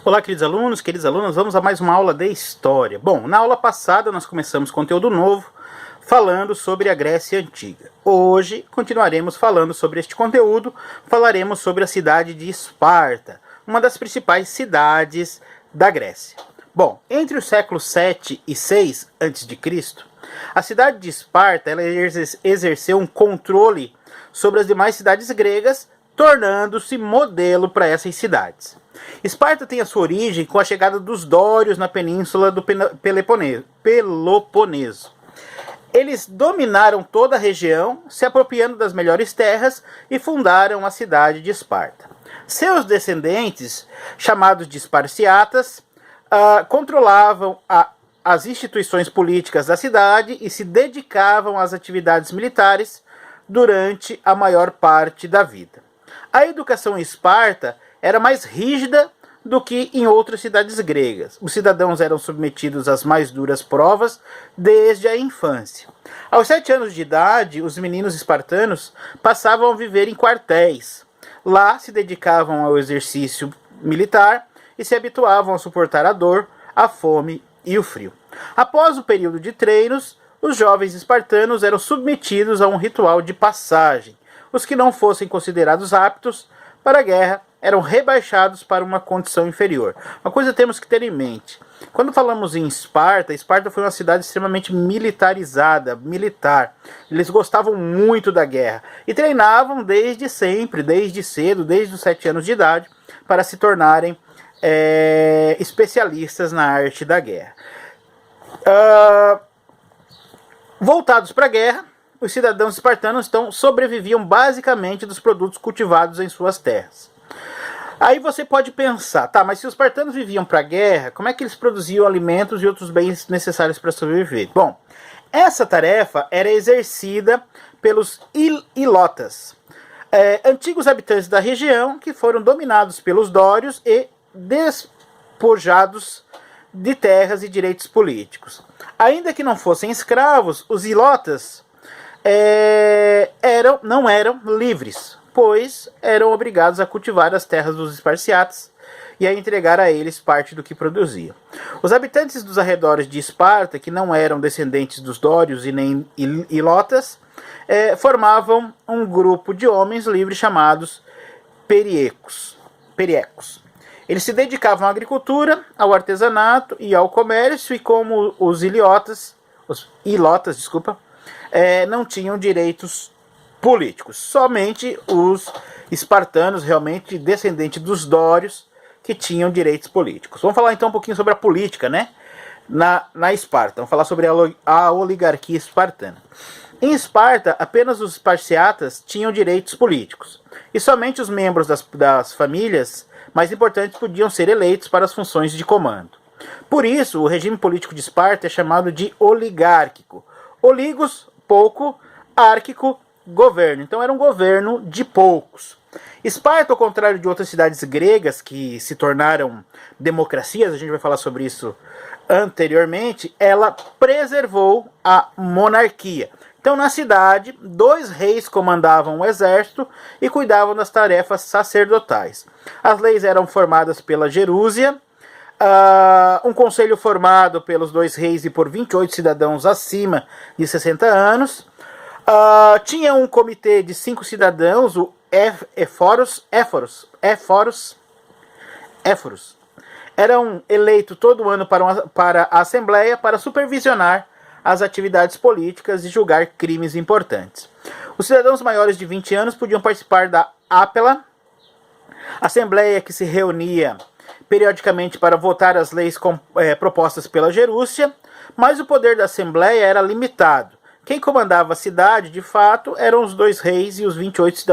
Olá, queridos alunos, queridas alunas, vamos a mais uma aula de História. Bom, na aula passada nós começamos conteúdo novo, falando sobre a Grécia Antiga. Hoje continuaremos falando sobre este conteúdo, falaremos sobre a cidade de Esparta, uma das principais cidades da Grécia. Bom, entre os séculos 7 e 6 a.C., a cidade de Esparta ela exerceu um controle sobre as demais cidades gregas, tornando-se modelo para essas cidades. Esparta tem a sua origem com a chegada dos dórios na península do Peloponeso. Eles dominaram toda a região, se apropriando das melhores terras e fundaram a cidade de Esparta. Seus descendentes, chamados de esparciatas, controlavam as instituições políticas da cidade e se dedicavam às atividades militares durante a maior parte da vida. A educação em Esparta era mais rígida do que em outras cidades gregas. Os cidadãos eram submetidos às mais duras provas desde a infância. Aos 7 anos de idade, os meninos espartanos passavam a viver em quartéis. Lá se dedicavam ao exercício militar e se habituavam a suportar a dor, a fome e o frio. Após o período de treinos, os jovens espartanos eram submetidos a um ritual de passagem. Os que não fossem considerados aptos para a guerra eram rebaixados para uma condição inferior. Uma coisa temos que ter em mente. Quando falamos em Esparta, Esparta foi uma cidade extremamente militarizada, militar. Eles gostavam muito da guerra e treinavam desde sempre, desde cedo, desde os 7 anos de idade, para se tornarem especialistas na arte da guerra. Voltados para a guerra, os cidadãos espartanos sobreviviam basicamente dos produtos cultivados em suas terras. Aí você pode pensar, tá, mas se os espartanos viviam para a guerra, como é que eles produziam alimentos e outros bens necessários para sobreviver? Bom, essa tarefa era exercida pelos ilotas, antigos habitantes da região que foram dominados pelos dórios e despojados de terras e direitos políticos. Ainda que não fossem escravos, os ilotas não eram livres, pois eram obrigados a cultivar as terras dos esparciatas e a entregar a eles parte do que produziam. Os habitantes dos arredores de Esparta, que não eram descendentes dos dórios e nem ilotas, formavam um grupo de homens livres chamados periecos. Eles se dedicavam à agricultura, ao artesanato e ao comércio, e como os ilotas, não tinham direitos políticos. Somente os espartanos, realmente descendentes dos dórios, que tinham direitos políticos. Vamos falar então um pouquinho sobre a política, né? Na Esparta. Vamos falar sobre a oligarquia espartana. Em Esparta, apenas os esparciatas tinham direitos políticos. E somente os membros das famílias mais importantes podiam ser eleitos para as funções de comando. Por isso, o regime político de Esparta é chamado de oligárquico. Oligos, pouco, árquico, governo. Então era um governo de poucos. Esparta, ao contrário de outras cidades gregas que se tornaram democracias, a gente vai falar sobre isso anteriormente, ela preservou a monarquia. Então, na cidade, 2 reis comandavam o exército e cuidavam das tarefas sacerdotais. As leis eram formadas pela gerúsia, um conselho formado pelos 2 reis e por 28 cidadãos acima de 60 anos. Tinha um comitê de 5 cidadãos, o éforos. Eram eleitos todo ano para a Assembleia para supervisionar as atividades políticas e julgar crimes importantes. Os cidadãos maiores de 20 anos podiam participar da Ápela, assembleia que se reunia periodicamente para votar as leis propostas pela gerúsia, mas o poder da Assembleia era limitado. Quem comandava a cidade, de fato, eram os 2 reis e os 28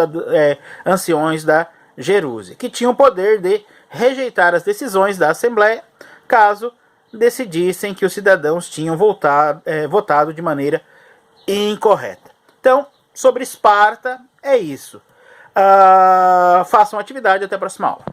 anciões da gerúsia, que tinham o poder de rejeitar as decisões da Assembleia, caso decidissem que os cidadãos tinham votado de maneira incorreta. Então, sobre Esparta, é isso. Façam atividade, até a próxima aula.